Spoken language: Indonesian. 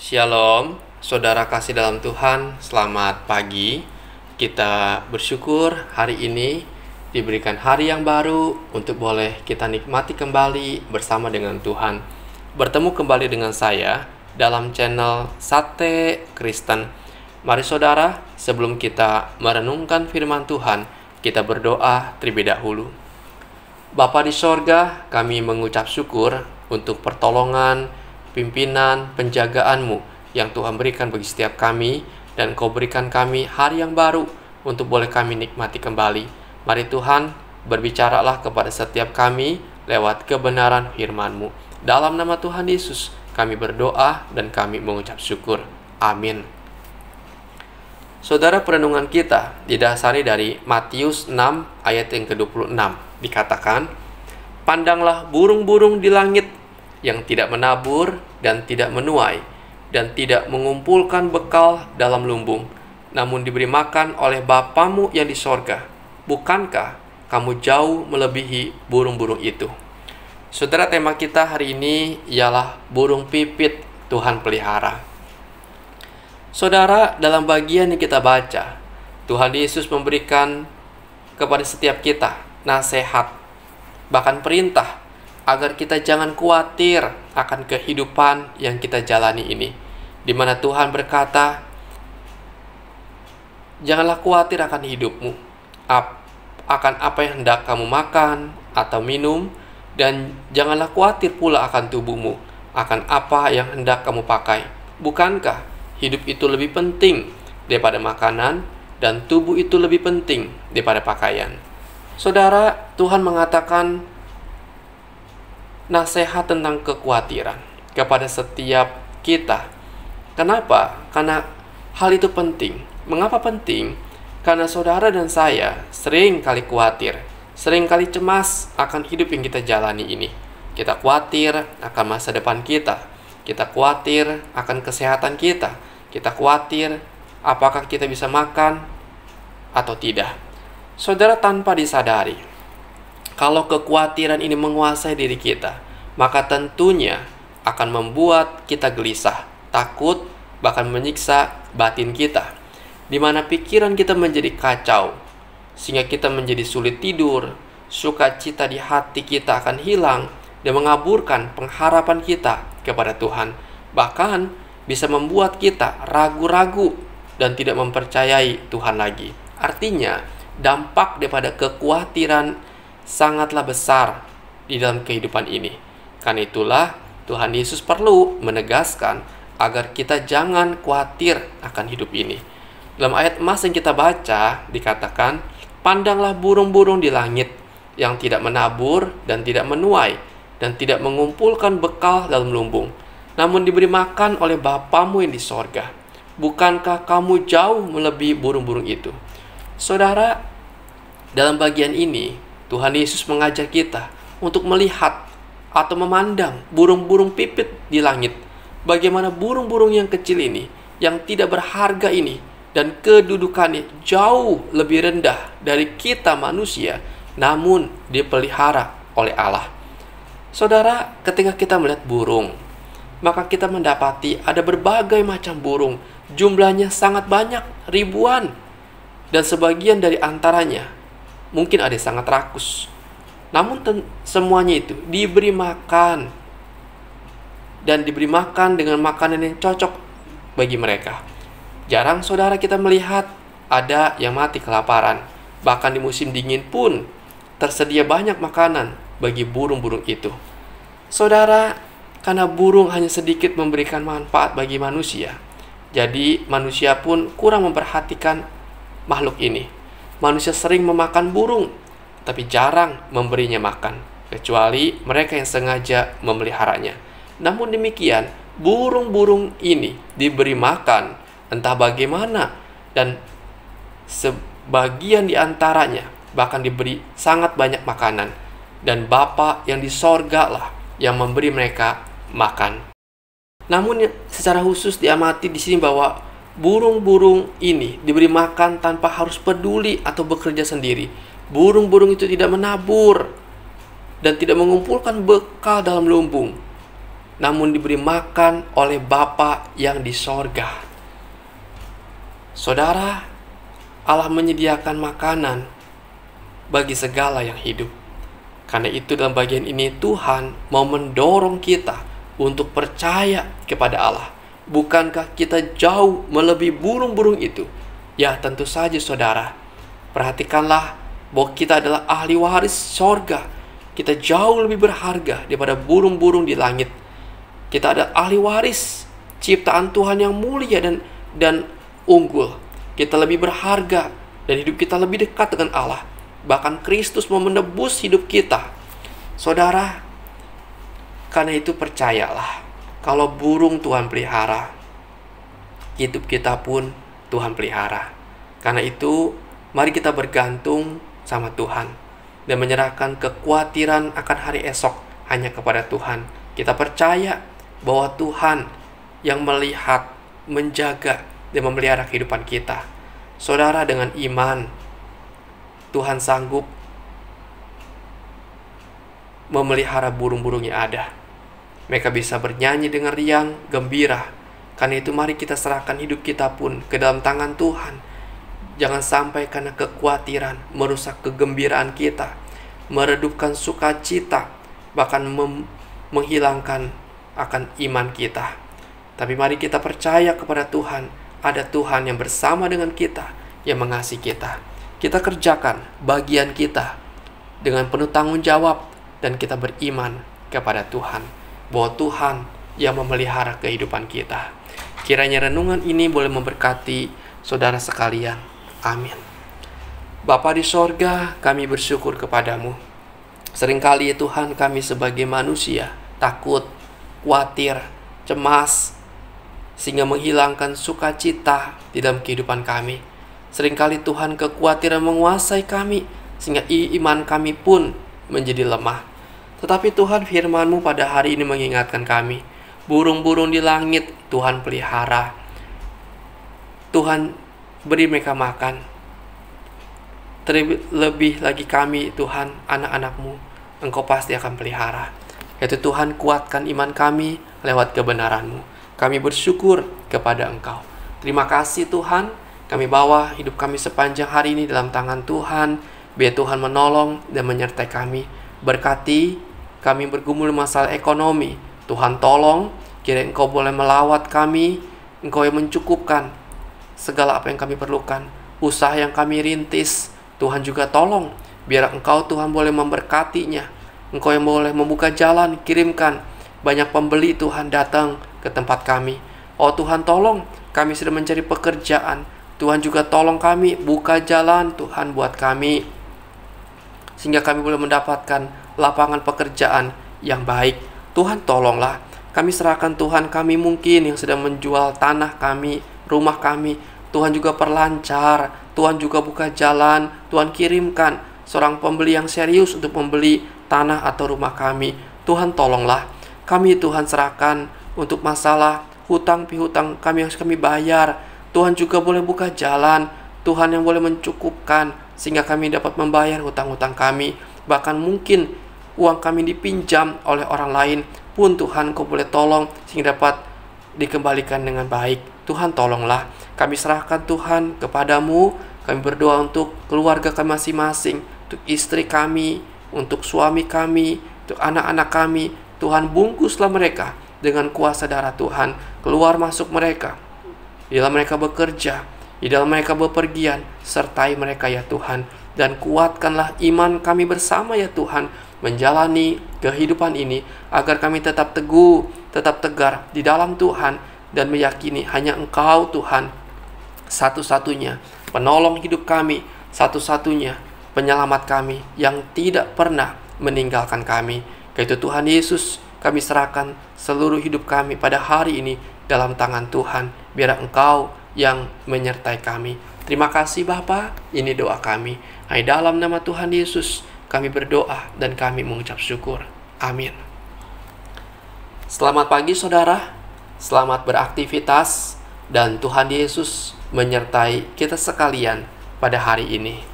Shalom, saudara kasih dalam Tuhan, selamat pagi. Kita bersyukur hari ini diberikan hari yang baru untuk boleh kita nikmati kembali bersama dengan Tuhan. Bertemu kembali dengan saya dalam channel Sate Kristen. Mari saudara, sebelum kita merenungkan firman Tuhan, kita berdoa terlebih dahulu. Bapa di sorga, kami mengucap syukur untuk pertolongan, pimpinan, penjagaan-Mu yang Tuhan berikan bagi setiap kami, dan Kau berikan kami hari yang baru untuk boleh kami nikmati kembali. Mari Tuhan, berbicaralah kepada setiap kami lewat kebenaran firman-Mu. Dalam nama Tuhan Yesus, kami berdoa dan kami mengucap syukur. Amin. Saudara, perenungan kita didasari dari Matius 6 ayat yang ke-26. Dikatakan, "Pandanglah burung-burung di langit yang tidak menabur dan tidak menuai dan tidak mengumpulkan bekal dalam lumbung, namun diberi makan oleh Bapamu yang di sorga. Bukankah kamu jauh melebihi burung-burung itu?" Saudara, tema kita hari ini ialah burung pipit Tuhan pelihara. Saudara, dalam bagian yang kita baca, Tuhan Yesus memberikan kepada setiap kita nasihat, bahkan perintah, agar kita jangan khawatir akan kehidupan yang kita jalani ini. Di mana Tuhan berkata, janganlah khawatir akan hidupmu, akan apa yang hendak kamu makan atau minum, dan janganlah khawatir pula akan tubuhmu, akan apa yang hendak kamu pakai. Bukankah hidup itu lebih penting daripada makanan, dan tubuh itu lebih penting daripada pakaian? Saudara, Tuhan mengatakan nasihat tentang kekhawatiran kepada setiap kita. Kenapa? Karena hal itu penting. Mengapa penting? Karena saudara dan saya sering kali khawatir, sering kali cemas akan hidup yang kita jalani ini. Kita khawatir akan masa depan kita. Kita khawatir akan kesehatan kita. Kita khawatir apakah kita bisa makan atau tidak. Saudara, tanpa disadari, kalau kekhawatiran ini menguasai diri kita, maka tentunya akan membuat kita gelisah, takut, bahkan menyiksa batin kita, di mana pikiran kita menjadi kacau, sehingga kita menjadi sulit tidur, sukacita di hati kita akan hilang, dan mengaburkan pengharapan kita kepada Tuhan. Bahkan bisa membuat kita ragu-ragu dan tidak mempercayai Tuhan lagi. Artinya, dampak daripada kekhawatiran sangatlah besar di dalam kehidupan ini. Karena itulah Tuhan Yesus perlu menegaskan agar kita jangan khawatir akan hidup ini. Dalam ayat emas yang kita baca dikatakan, "Pandanglah burung-burung di langit yang tidak menabur dan tidak menuai dan tidak mengumpulkan bekal dalam lumbung, namun diberi makan oleh Bapamu yang di sorga. Bukankah kamu jauh melebihi burung-burung itu?" Saudara, dalam bagian ini Tuhan Yesus mengajar kita untuk melihat atau memandang burung-burung pipit di langit. Bagaimana burung-burung yang kecil ini, yang tidak berharga ini, dan kedudukannya jauh lebih rendah dari kita manusia, namun dipelihara oleh Allah. Saudara, ketika kita melihat burung, maka kita mendapati ada berbagai macam burung. Jumlahnya sangat banyak, ribuan. Dan sebagian dari antaranya mungkin ada yang sangat rakus. Namun semuanya itu diberi makan, dan diberi makan dengan makanan yang cocok bagi mereka. Jarang saudara kita melihat ada yang mati kelaparan. Bahkan di musim dingin pun tersedia banyak makanan bagi burung-burung itu. Saudara, karena burung hanya sedikit memberikan manfaat bagi manusia, jadi manusia pun kurang memperhatikan makhluk ini. Manusia sering memakan burung, tapi jarang memberinya makan, kecuali mereka yang sengaja memeliharanya. Namun demikian, burung-burung ini diberi makan entah bagaimana, dan sebagian di antaranya bahkan diberi sangat banyak makanan, dan Bapa yang di sorga lah yang memberi mereka makan. Namun secara khusus diamati di sini bahwa burung-burung ini diberi makan tanpa harus peduli atau bekerja sendiri. Burung-burung itu tidak menabur dan tidak mengumpulkan bekal dalam lumbung, namun diberi makan oleh Bapa yang di sorga. Saudara, Allah menyediakan makanan bagi segala yang hidup. Karena itu dalam bagian ini Tuhan mau mendorong kita untuk percaya kepada Allah. Bukankah kita jauh melebihi burung-burung itu? Ya, tentu saja saudara. Perhatikanlah bahwa kita adalah ahli waris sorga. Kita jauh lebih berharga daripada burung-burung di langit. Kita ada ahli waris ciptaan Tuhan yang mulia dan unggul. Kita lebih berharga dan hidup kita lebih dekat dengan Allah. Bahkan Kristus mau menebus hidup kita. Saudara, karena itu percayalah, kalau burung Tuhan pelihara, hidup kita pun Tuhan pelihara. Karena itu, mari kita bergantung sama Tuhan dan menyerahkan kekhawatiran akan hari esok hanya kepada Tuhan. Kita percaya bahwa Tuhan yang melihat, menjaga, dan memelihara kehidupan kita. Saudara, dengan iman, Tuhan sanggup memelihara burung-burung yang ada. Mereka bisa bernyanyi dengan riang, gembira. Karena itu mari kita serahkan hidup kita pun ke dalam tangan Tuhan. Jangan sampai karena kekhawatiran merusak kegembiraan kita, meredupkan sukacita, bahkan menghilangkan akan iman kita. Tapi mari kita percaya kepada Tuhan. Ada Tuhan yang bersama dengan kita, yang mengasihi kita. Kita kerjakan bagian kita dengan penuh tanggung jawab, dan kita beriman kepada Tuhan bahwa Tuhan yang memelihara kehidupan kita. Kiranya renungan ini boleh memberkati saudara sekalian. Amin. Bapa di sorga, kami bersyukur kepadamu. Seringkali ya Tuhan, kami sebagai manusia takut, khawatir, cemas, sehingga menghilangkan sukacita di dalam kehidupan kami. Seringkali Tuhan, kekhawatiran menguasai kami, sehingga iman kami pun menjadi lemah. Tetapi Tuhan, firman-Mu pada hari ini mengingatkan kami, burung-burung di langit Tuhan pelihara. Tuhan beri mereka makan. Terlebih lagi kami Tuhan, anak-anak-Mu, Engkau pasti akan pelihara. Yaitu Tuhan, kuatkan iman kami lewat kebenaran-Mu. Kami bersyukur kepada Engkau. Terima kasih Tuhan, kami bawa hidup kami sepanjang hari ini dalam tangan Tuhan. Biar Tuhan menolong dan menyertai kami. Berkati kami bergumul masalah ekonomi. Tuhan tolong, kiranya Engkau boleh melawat kami. Engkau yang mencukupkan segala apa yang kami perlukan. Usaha yang kami rintis, Tuhan juga tolong. Biar Engkau Tuhan boleh memberkatinya. Engkau yang boleh membuka jalan, kirimkan banyak pembeli Tuhan datang ke tempat kami. Oh Tuhan tolong, kami sedang mencari pekerjaan. Tuhan juga tolong kami, buka jalan Tuhan buat kami, sehingga kami boleh mendapatkan lapangan pekerjaan yang baik. Tuhan tolonglah, kami serahkan Tuhan, kami mungkin yang sedang menjual tanah kami, rumah kami. Tuhan juga perlancar, Tuhan juga buka jalan. Tuhan kirimkan seorang pembeli yang serius untuk membeli tanah atau rumah kami. Tuhan tolonglah, kami Tuhan serahkan untuk masalah hutang pihutang kami yang harus kami bayar. Tuhan juga boleh buka jalan, Tuhan yang boleh mencukupkan, sehingga kami dapat membayar hutang-hutang kami. Bahkan mungkin uang kami dipinjam oleh orang lain pun Tuhan Kau boleh tolong, sehingga dapat dikembalikan dengan baik. Tuhan tolonglah, kami serahkan Tuhan kepadamu. Kami berdoa untuk keluarga kami masing-masing, untuk istri kami, untuk suami kami, untuk anak-anak kami. Tuhan bungkuslah mereka dengan kuasa darah Tuhan. Keluar masuk mereka, di dalam mereka bekerja, di dalam mereka bepergian, sertai mereka ya Tuhan. Dan kuatkanlah iman kami bersama ya Tuhan, menjalani kehidupan ini, agar kami tetap teguh, tetap tegar di dalam Tuhan, dan meyakini hanya Engkau Tuhan, satu-satunya penolong hidup kami, satu-satunya penyelamat kami, yang tidak pernah meninggalkan kami. Yaitu Tuhan Yesus, kami serahkan seluruh hidup kami pada hari ini dalam tangan Tuhan. Biar Engkau yang menyertai kami. Terima kasih Bapa, ini doa kami. Hanya dalam nama Tuhan Yesus kami berdoa dan kami mengucap syukur. Amin. Selamat pagi saudara, selamat beraktivitas, dan Tuhan Yesus menyertai kita sekalian pada hari ini.